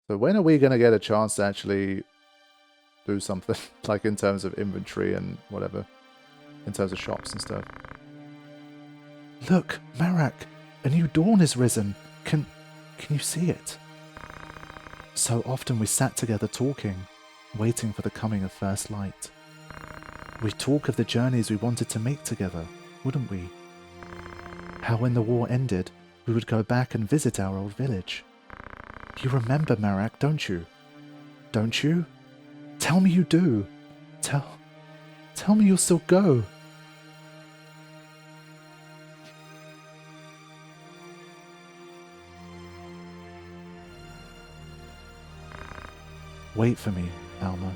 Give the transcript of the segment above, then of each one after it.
So when are we going to get a chance to actually do something? Like in terms of inventory and whatever. In terms of shops and stuff. Look, Marak, a new dawn is risen. Can you see it? So often we sat together talking, waiting for the coming of first light. We'd talk of the journeys we wanted to make together, wouldn't we? How when the war ended, we would go back and visit our old village. You remember, Marak, don't you? Don't you? Tell me you do. Tell me you'll still go. Wait for me, Alma.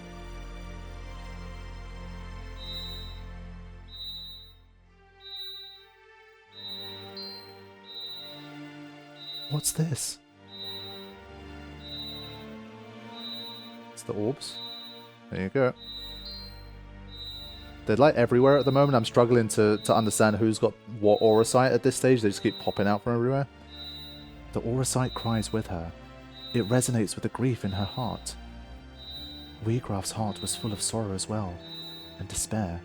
What's this? It's the orbs. There you go. They're like everywhere at the moment. I'm struggling to understand who's got what aura sight at this stage. They just keep popping out from everywhere. The aura sight cries with her. It resonates with the grief in her heart. Wheatgraft's heart was full of sorrow as well, and despair.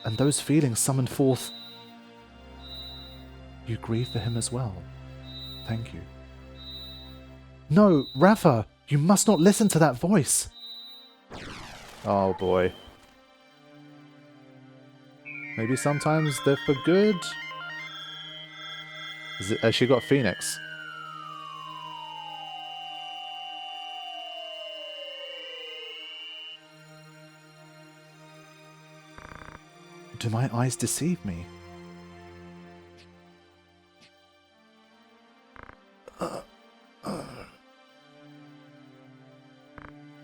And those feelings summoned forth. You grieve for him as well. Thank you. No, Rafa! You must not listen to that voice! Oh boy. Maybe sometimes they're for good? Has she got Phoenix? Do my eyes deceive me?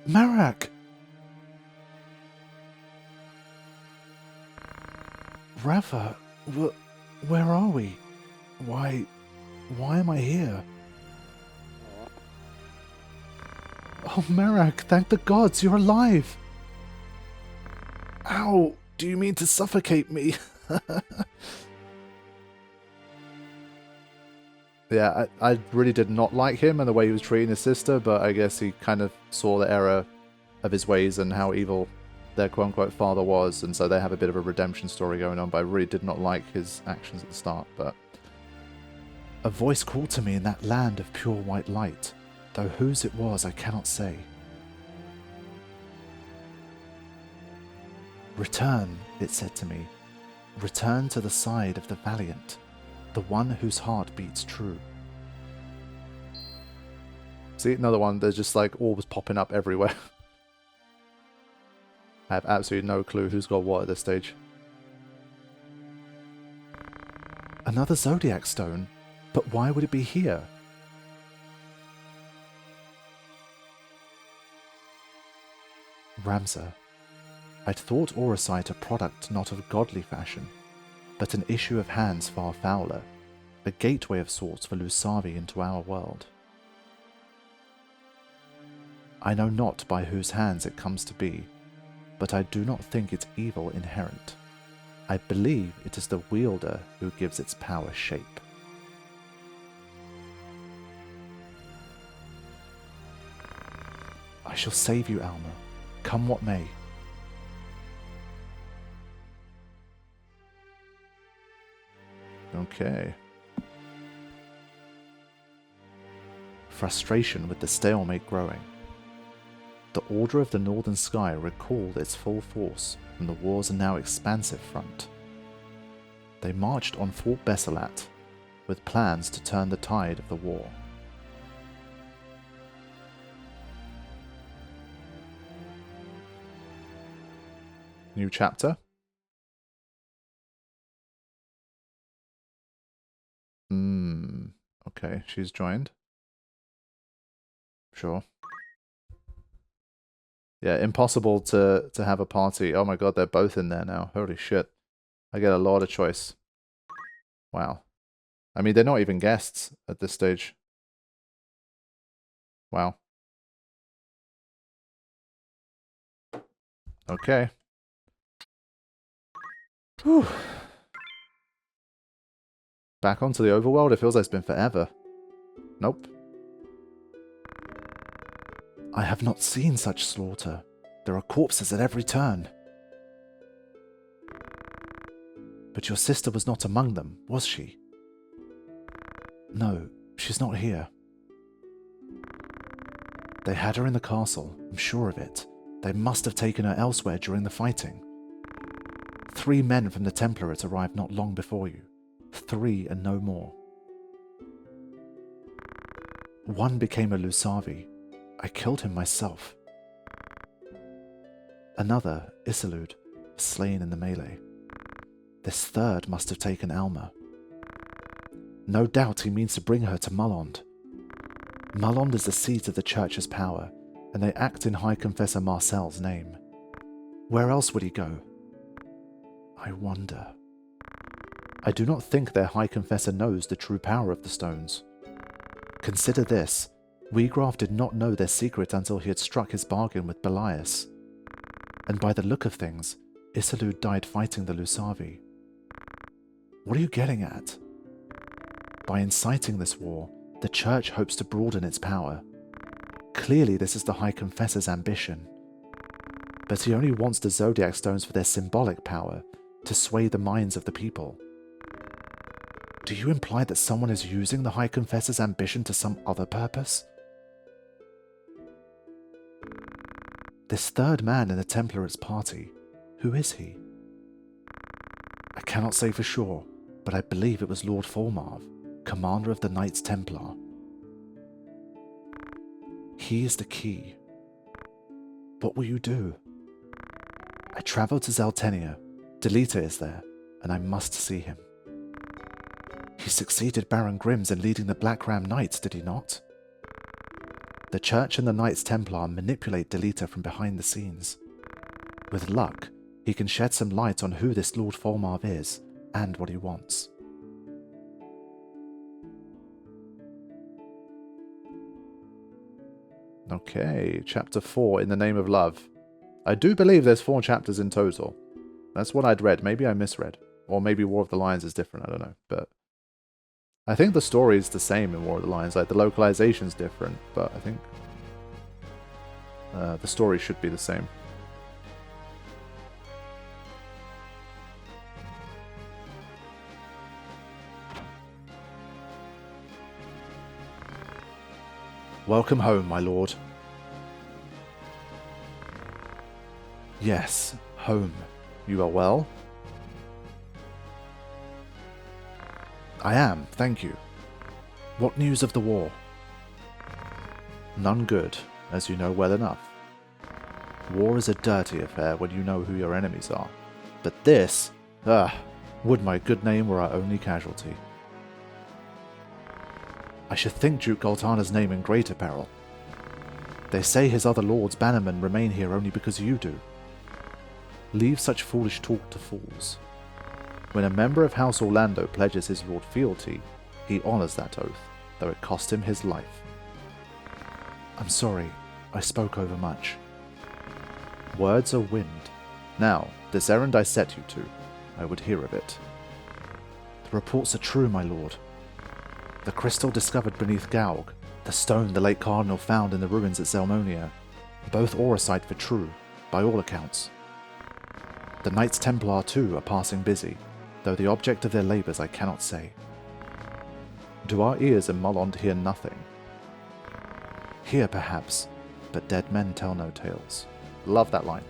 Marak! Rafa, where are we? Why am I here? Oh, Marak, thank the gods, you're alive! Ow, do you mean to suffocate me? Yeah, I really did not like him and the way he was treating his sister, but I guess he kind of saw the error of his ways and how evil their quote-unquote father was, and so they have a bit of a redemption story going on, but I really did not like his actions at the start, but... A voice called to me in that land of pure white light, though whose it was I cannot say. Return, it said to me. Return to the side of the valiant, the one whose heart beats true. See, another one, there's just like orbs popping up everywhere. I have absolutely no clue who's got what at this stage. Another Zodiac stone? But why would it be here? Ramza. I'd thought Auracite a product not of godly fashion, but an issue of hands far fouler, a gateway of sorts for Lusavi into our world. I know not by whose hands it comes to be, but I do not think its evil inherent. I believe it is the wielder who gives its power shape. I shall save you, Alma, come what may. Okay. Frustration with the stalemate growing. The Order of the Northern Sky recalled its full force from the war's now expansive front. They marched on Fort Besselat with plans to turn the tide of the war. New chapter? Okay, she's joined. Sure. Yeah, impossible to have a party. Oh my god, they're both in there now. Holy shit. I get a lot of choice. Wow. I mean, they're not even guests at this stage. Wow. Okay. Whew. Back onto the overworld? It feels like it's been forever. Nope. I have not seen such slaughter. There are corpses at every turn. But your sister was not among them, was she? No, she's not here. They had her in the castle, I'm sure of it. They must have taken her elsewhere during the fighting. 3 men from the Templars arrived not long before you. 3 and no more. One became a Lusavi. I killed him myself. Another, Isilud, was slain in the melee. This third must have taken Alma. No doubt he means to bring her to Mullond. Mullond is the seat of the Church's power, and they act in High Confessor Marcel's name. Where else would he go? I wonder. I do not think their High Confessor knows the true power of the stones. Consider this. Wheatgraf did not know their secret until he had struck his bargain with Belias. And by the look of things, Isilud died fighting the Lusavi. What are you getting at? By inciting this war, the Church hopes to broaden its power. Clearly this is the High Confessor's ambition. But he only wants the Zodiac Stones for their symbolic power, to sway the minds of the people. Do you imply that someone is using the High Confessor's ambition to some other purpose? This third man in the Templars' party, who is he? I cannot say for sure, but I believe it was Lord Fulmarv, commander of the Knights Templar. He is the key. What will you do? I travel to Zeltenia. Delita is there, and I must see him. He succeeded Baron Grimms in leading the Black Ram Knights, did he not? The Church and the Knights Templar manipulate Delita from behind the scenes. With luck, he can shed some light on who this Lord Fulmarv is, and what he wants. Okay, chapter 4, In the Name of Love. I do believe there's 4 chapters in total. That's what I'd read. Maybe I misread. Or maybe War of the Lions is different, I don't know. But I think the story is the same in War of the Lions. Like, the localization's different, but I think the story should be the same. Welcome home, my lord. Yes, home. You are well? I am, thank you. What news of the war? None good, as you know well enough. War is a dirty affair when you know who your enemies are. But this, would my good name were our only casualty. I should think Duke Goltana's name in greater peril. They say his other lords bannermen remain here only because you do. Leave such foolish talk to fools. When a member of House Orlando pledges his lord fealty, he honours that oath, though it cost him his life. I'm sorry, I spoke overmuch. Words are wind. Now, this errand I set you to, I would hear of it. The reports are true, my lord. The crystal discovered beneath Gaug, the stone the late Cardinal found in the ruins at Zelmonia, both Auracite for true, by all accounts. The Knights Templar too are passing busy, though the object of their labours I cannot say. Do our ears in Mullond hear nothing? Hear perhaps, but dead men tell no tales. Love that line.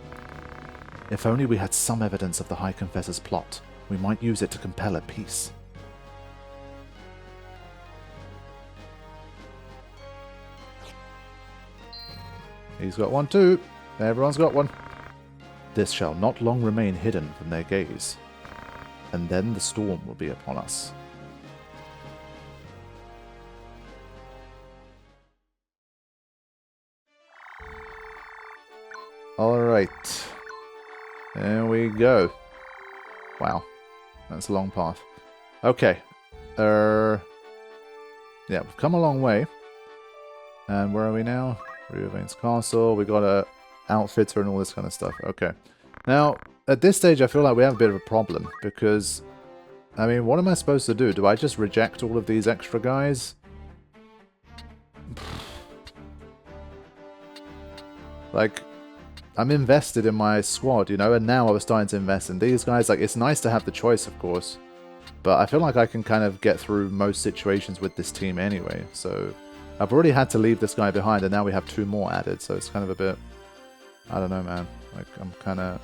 If only we had some evidence of the High Confessor's plot, we might use it to compel a peace. He's got one too. Everyone's got one. This shall not long remain hidden from their gaze, and then the storm will be upon us. Alright. There we go. Wow. That's a long path. Okay. Yeah, we've come a long way. And where are we now? Rivervane's Castle. We got a outfitter and all this kind of stuff. Okay. Now, at this stage, I feel like we have a bit of a problem. Because, I mean, what am I supposed to do? Do I just reject all of these extra guys? Like, I'm invested in my squad, you know, and now I was starting to invest in these guys. Like, it's nice to have the choice, of course, but I feel like I can kind of get through most situations with this team anyway. So I've already had to leave this guy behind, and now we have 2 more added, so it's kind of a bit... I don't know, man. Like, I'm kind of...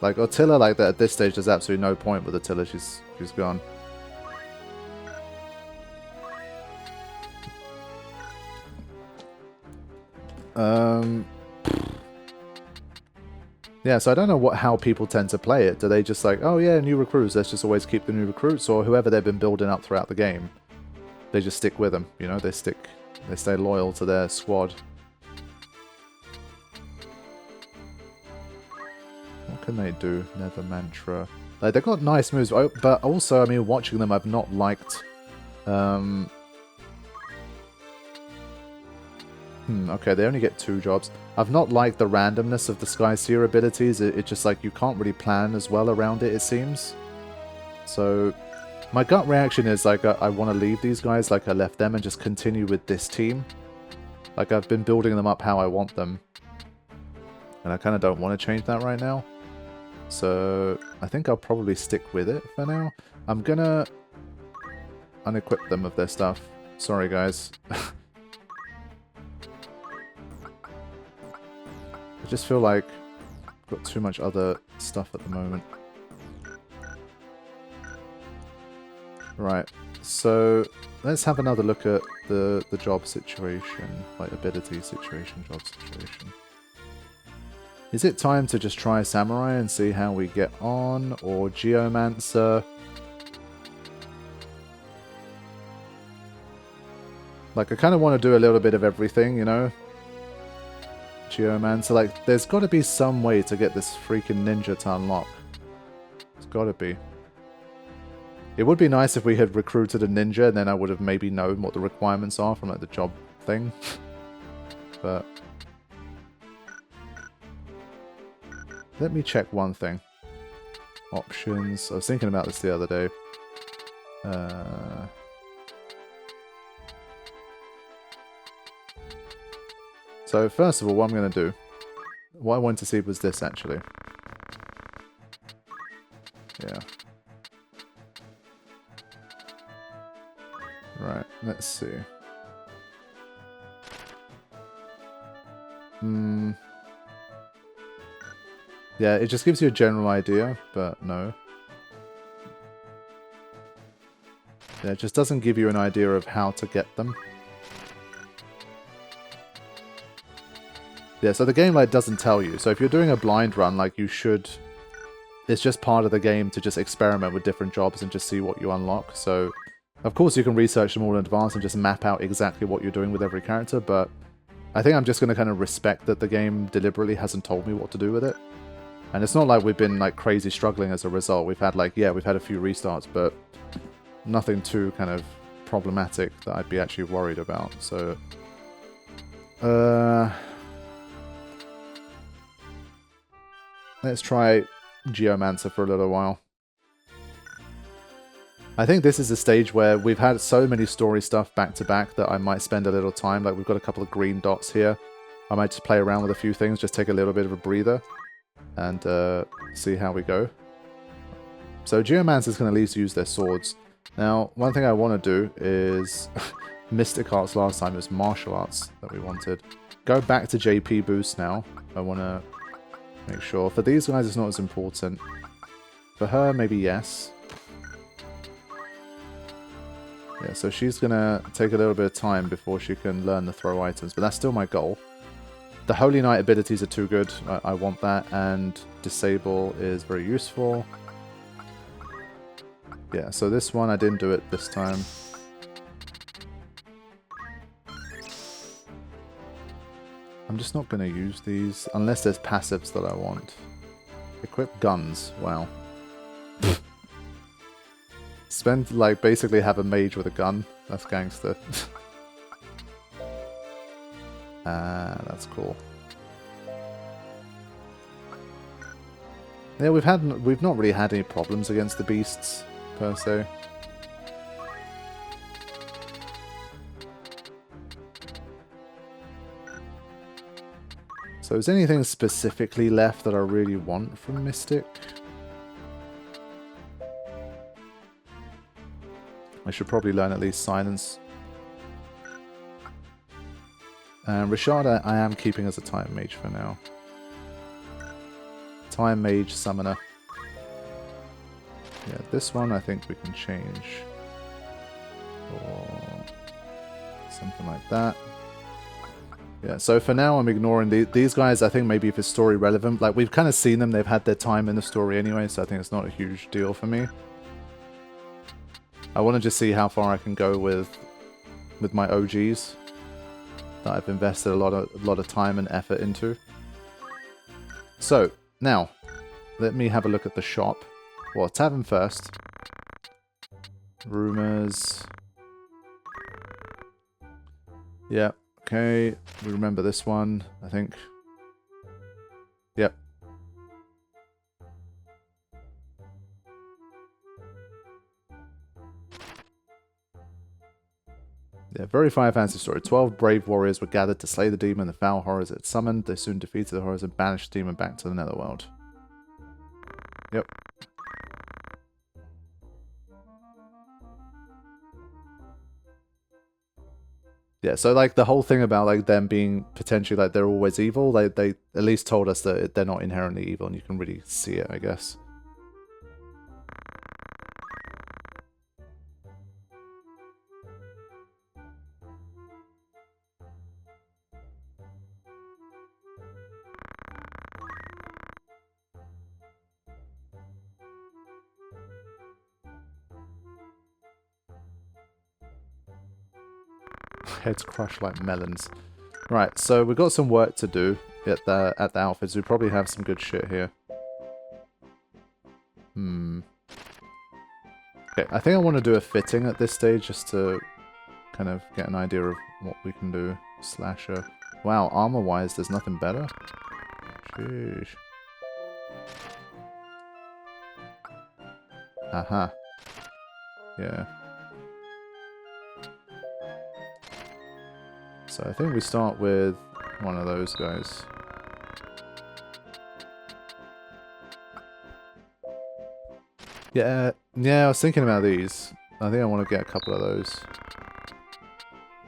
like, Attila, like, that at this stage, there's absolutely no point with Attila. She's gone. Yeah, so I don't know how people tend to play it. Do they just like, oh yeah, new recruits, let's just always keep the new recruits, or whoever they've been building up throughout the game, they just stick with them, you know, they stay loyal to their squad. What can they do? Nether Mantra. Like, they've got nice moves, but also, I mean, watching them, I've not liked... okay, they only get 2 jobs. I've not liked the randomness of the Sky Seer abilities. It's just like, you can't really plan as well around it, it seems. So, my gut reaction is, like, I want to leave these guys like I left them and just continue with this team. Like, I've been building them up how I want them. And I kind of don't want to change that right now. So, I think I'll probably stick with it for now. I'm gonna unequip them of their stuff. Sorry, guys. I just feel like I've got too much other stuff at the moment. Right, so let's have another look at the job situation, like ability situation, job situation. Is it time to just try Samurai and see how we get on, or Geomancer? Like, I kind of want to do a little bit of everything, you know? Geomancer, like, there's got to be some way to get this freaking ninja to unlock. It's got to be. It would be nice if we had recruited a ninja, and then I would have maybe known what the requirements are from, like, the job thing. But... let me check one thing. Options. I was thinking about this the other day. So, first of all, what I'm going to do... what I wanted to see was this, actually. Yeah. Right, let's see. Yeah, it just gives you a general idea, but no. Yeah, it just doesn't give you an idea of how to get them. Yeah, so the game, like, doesn't tell you. So if you're doing a blind run, like, you should... it's just part of the game to just experiment with different jobs and just see what you unlock. So, of course, you can research them all in advance and just map out exactly what you're doing with every character, but I think I'm just going to kind of respect that the game deliberately hasn't told me what to do with it. And it's not like we've been, like, crazy struggling as a result. We've had, like, yeah, we've had a few restarts, but nothing too kind of problematic that I'd be actually worried about. So, let's try Geomancer for a little while. I think this is a stage where we've had so many story stuff back to back that I might spend a little time. Like, we've got a couple of green dots here. I might just play around with a few things, just take a little bit of a breather, and see how we go. So Geomancer is going to at least use their swords. Now, one thing I want to do is... Mystic Arts last time, it was Martial Arts that we wanted. Go back to JP boost now. I want to make sure. For these guys, it's not as important. For her, maybe yes. Yeah, so she's going to take a little bit of time before she can learn the throw items, but that's still my goal. The Holy Knight abilities are too good. I want that, and Disable is very useful. Yeah, so this one, I didn't do it this time. I'm just not going to use these, unless there's passives that I want. Equip guns. Wow. Spend, like, basically have a mage with a gun. That's gangster. Ah, that's cool. Yeah, we've not really had any problems against the beasts, per se. So is anything specifically left that I really want from Mystic? I should probably learn at least Silence. And Richard I am keeping as a Time Mage for now. Time Mage Summoner. Yeah, this one I think we can change. Or something like that. Yeah, so for now I'm ignoring these guys. I think maybe if it's story relevant. Like, we've kind of seen them. They've had their time in the story anyway, so I think it's not a huge deal for me. I want to just see how far I can go with my OGs that I've invested a lot of time and effort into. So, now, let me have a look at the shop. Well, Tavern first. Rumors. Yeah. Okay, we remember this one, I think. Yep. Yeah, very Final Fantasy story. 12 brave warriors were gathered to slay the demon, the foul horrors it summoned. They soon defeated the horrors and banished the demon back to the netherworld. Yep. Yeah, so like the whole thing about like them being potentially like they're always evil, they at least told us that they're not inherently evil, and you can really see it, I guess. Heads crushed like melons. Right, so we've got some work to do at the outfits. We probably have some good shit here. Okay, I think I want to do a fitting at this stage just to kind of get an idea of what we can do. Slasher. Wow, armor-wise, there's nothing better? Sheesh. Aha. Yeah. So I think we start with one of those guys. Yeah, I was thinking about these. I think I want to get a couple of those.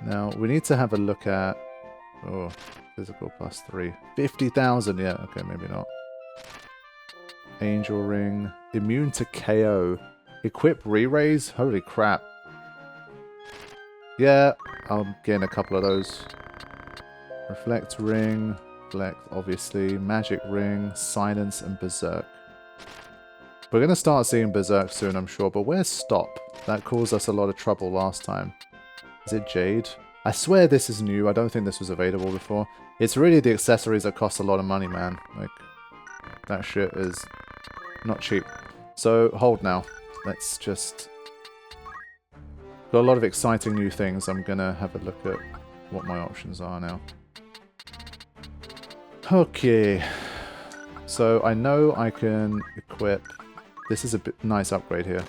Now, we need to have a look at... Oh, physical +3. 50,000, yeah, okay, maybe not. Angel Ring. Immune to KO. Equip re-raise? Holy crap. Yeah, I'm getting a couple of those. Reflect Ring. Reflect, obviously. Magic Ring. Silence and Berserk. We're going to start seeing Berserk soon, I'm sure. But where's Stop? That caused us a lot of trouble last time. Is it Jade? I swear this is new. I don't think this was available before. It's really the accessories that cost a lot of money, man. Like, that shit is not cheap. So, hold now. Let's just... Got a lot of exciting new things. I'm going to have a look at what my options are now. Okay. So, I know I can equip... This is a nice upgrade here.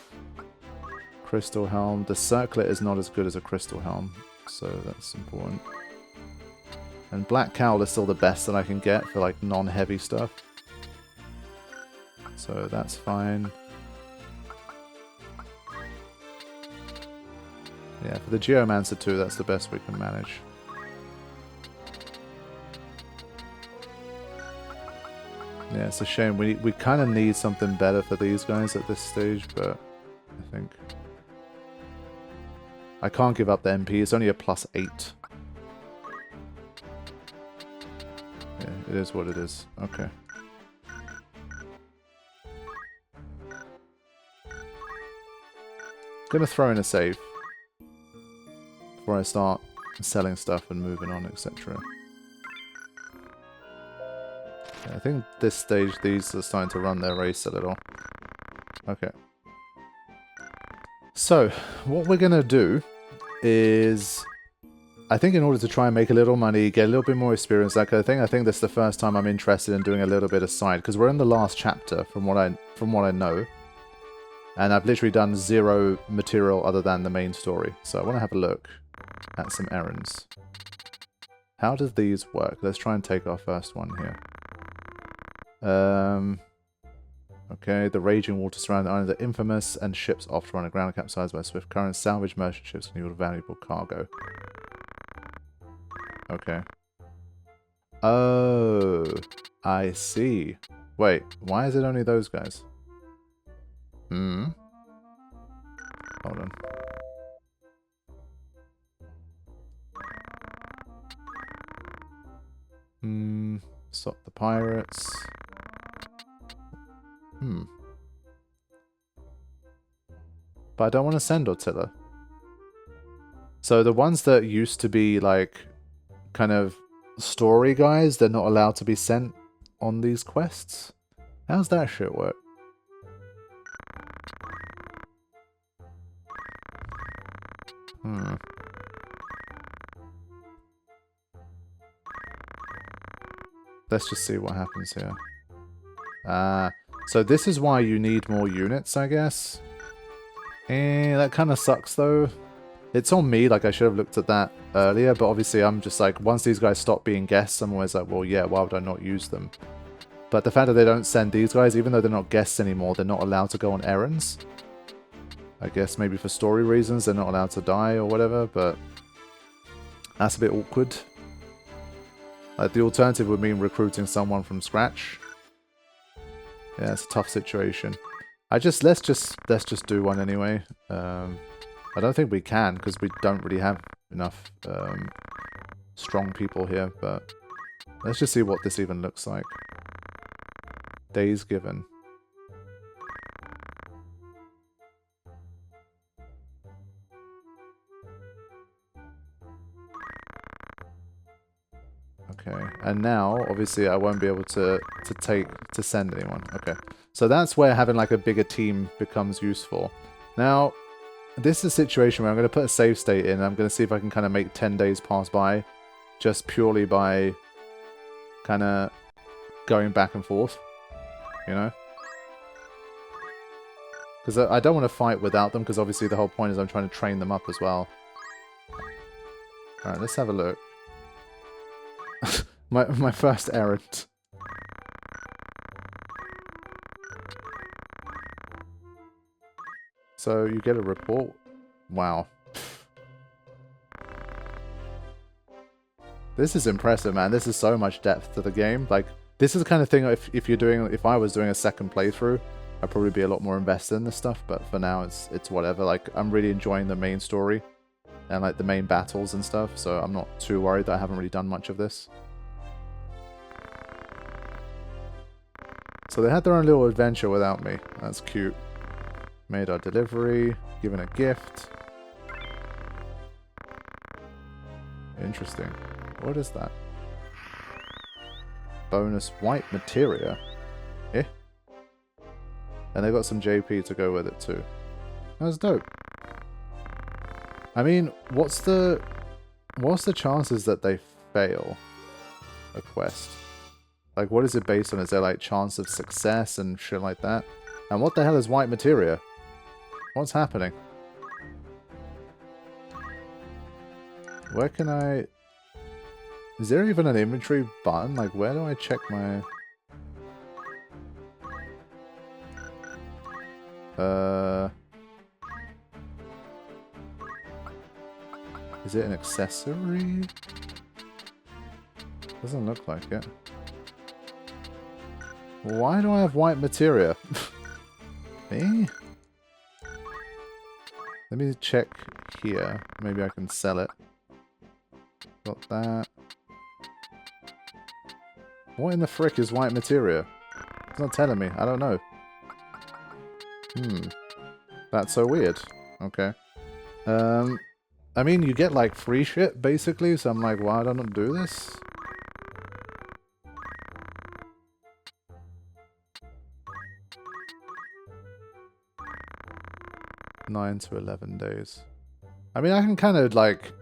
Crystal Helm. The Circlet is not as good as a Crystal Helm, so that's important. And Black Cowl is still the best that I can get for like non-heavy stuff. So that's fine. Yeah, for the Geomancer 2, that's the best we can manage. Yeah, it's a shame. We kind of need something better for these guys at this stage, but I think... I can't give up the MP. It's only a +8. Yeah, it is what it is. Okay. Gonna throw in a save before I start selling stuff and moving on, etc. Yeah, I think this stage these are starting to run their race a little. Okay. So, what we're gonna do is, I think in order to try and make a little money, get a little bit more experience, that kind of thing, I think that's the first time I'm interested in doing a little bit of side, because we're in the last chapter from what I know. And I've literally done 0 material other than the main story. So I want to have a look at some errands. How does these work? Let's try and take our first one here. Okay, the raging waters surrounding the island are infamous, and ships often run aground and capsized by swift currents. Salvage merchant ships can yield valuable cargo. Okay. Oh, I see. Wait, why is it only those guys? Hold on. Stop the pirates. But I don't want to send Ortilla. So the ones that used to be like kind of story guys, they're not allowed to be sent on these quests? How's that shit work? Let's just see what happens here. So this is why you need more units, I guess. That kind of sucks though. It's on me, like I should have looked at that earlier, but obviously I'm just like, once these guys stop being guests, I'm always like, well, yeah, why would I not use them? But the fact that they don't send these guys, even though they're not guests anymore, they're not allowed to go on errands. I guess maybe for story reasons, they're not allowed to die or whatever, but that's a bit awkward. Like, the alternative would mean recruiting someone from scratch. Yeah, it's a tough situation. Let's just do one anyway. I don't think we can, because we don't really have enough strong people here, but let's just see what this even looks like. Days given. Okay, and now obviously I won't be able to send anyone. Okay, so that's where having like a bigger team becomes useful. Now, this is a situation where I'm going to put a save state in. And I'm going to see if I can kind of make 10 days pass by, just purely by kind of going back and forth, you know? Because I don't want to fight without them, because obviously the whole point is I'm trying to train them up as well. Alright, let's have a look. my first errand. So you get a report. Wow. This is impressive, man. This is so much depth to the game. Like, this is the kind of thing if I was doing a second playthrough, I'd probably be a lot more invested in this stuff, but for now it's whatever. Like, I'm really enjoying the main story and like the main battles and stuff, so I'm not too worried that I haven't really done much of this. So they had their own little adventure without me. That's cute. Made our delivery, given a gift. Interesting. What is that? Bonus white materia. Eh? And they got some JP to go with it too. That's dope. I mean, what's the chances that they fail a quest? Like, what is it based on? Is there like chance of success and shit like that? And what the hell is white materia? What's happening? Where can I... Is there even an inventory button? Like, where do I check my... Is it an accessory? Doesn't look like it. Why do I have white materia? Me? Let me check here. Maybe I can sell it. Got that. What in the frick is white materia? It's not telling me. I don't know. That's so weird. Okay. I mean, you get like free shit, basically, so I'm like, why don't I do this? $9 to 11 days. I mean, I can kind of like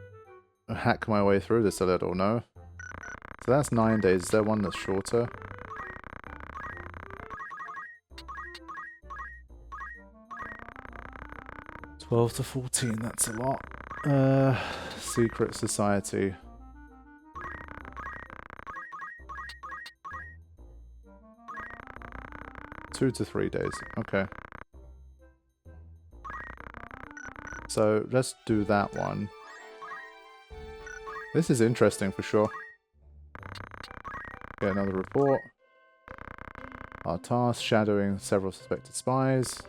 hack my way through this a little, no? So that's 9 days. Is there one that's shorter? $12 to 14, that's a lot. Secret society. 2 to 3 days. Okay. So let's do that one. This is interesting for sure. Get another report. Our task, shadowing several suspected spies.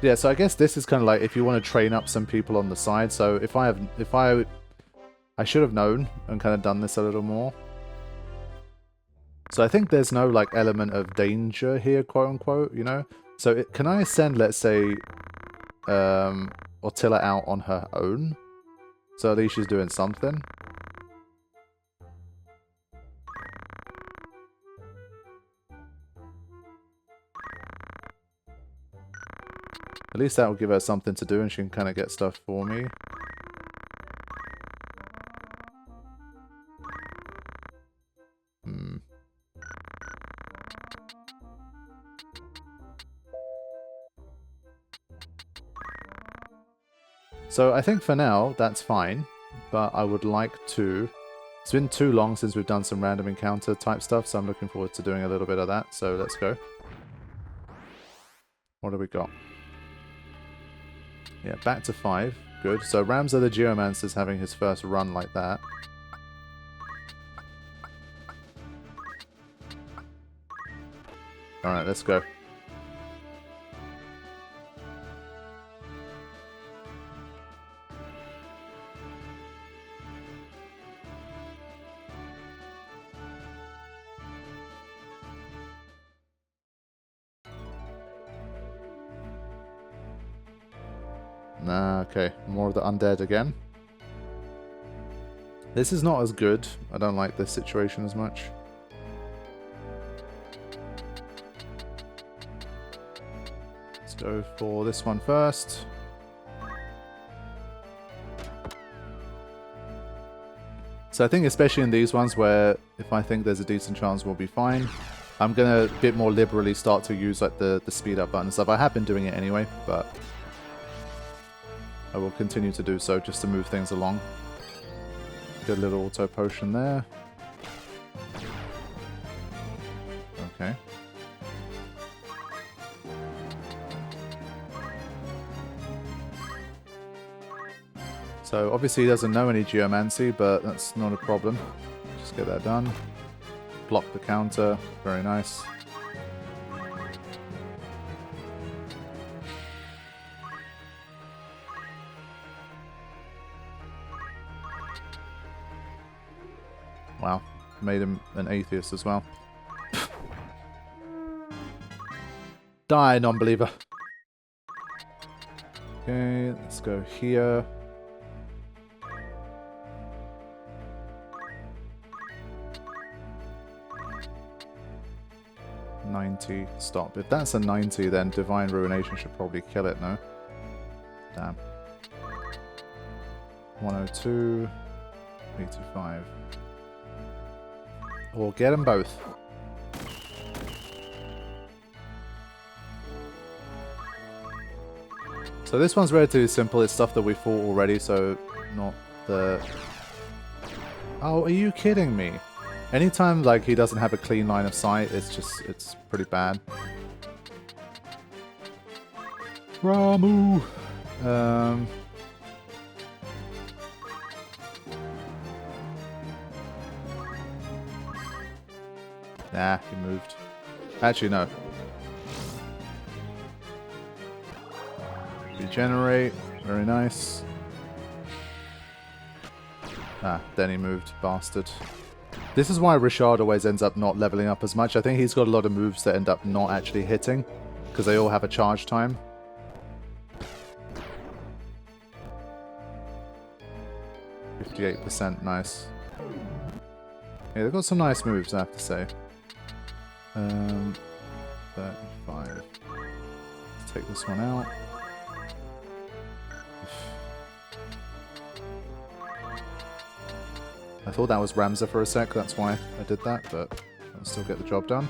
Yeah, so I guess this is kind of like if you want to train up some people on the side. So if I should have known and kind of done this a little more. So I think there's no like element of danger here, quote unquote, you know? So can I send, let's say, Ortilla out on her own? So at least she's doing something. At least that will give her something to do and she can kind of get stuff for me. So I think for now, that's fine. But I would like to... It's been too long since we've done some random encounter type stuff, so I'm looking forward to doing a little bit of that. So let's go. What do we got? Yeah, back to 5. Good. So Ramza the Geomancer's having his first run like that. Alright, let's go. Nah, okay. More of the undead again. This is not as good. I don't like this situation as much. Let's go for this one first. So I think especially in these ones where if I think there's a decent chance we'll be fine, I'm going to a bit more liberally start to use like the speed up button and stuff. I have been doing it anyway, but I will continue to do so just to move things along. Get a little auto potion there. Okay. So obviously he doesn't know any geomancy, but that's not a problem. Just get that done. Block the counter. Very nice. Wow, made him an atheist as well. Die, non-believer. Okay, let's go here. $90. Stop. If that's a 90, then Divine Ruination should probably kill it, no? Damn. 102. 85. Or get them both. So this one's relatively simple. It's stuff that we fought already, so not the... Oh, are you kidding me? Anytime like he doesn't have a clean line of sight, it's pretty bad. Ramu! Nah, he moved. Actually, no. Regenerate. Very nice. Ah, then he moved. Bastard. This is why Richard always ends up not leveling up as much. I think he's got a lot of moves that end up not actually hitting, because they all have a charge time. %, nice. Yeah, they've got some nice moves, I have to say. 35. Let's take this one out. I thought that was Ramza for a sec, that's why I did that, but I'll still get the job done.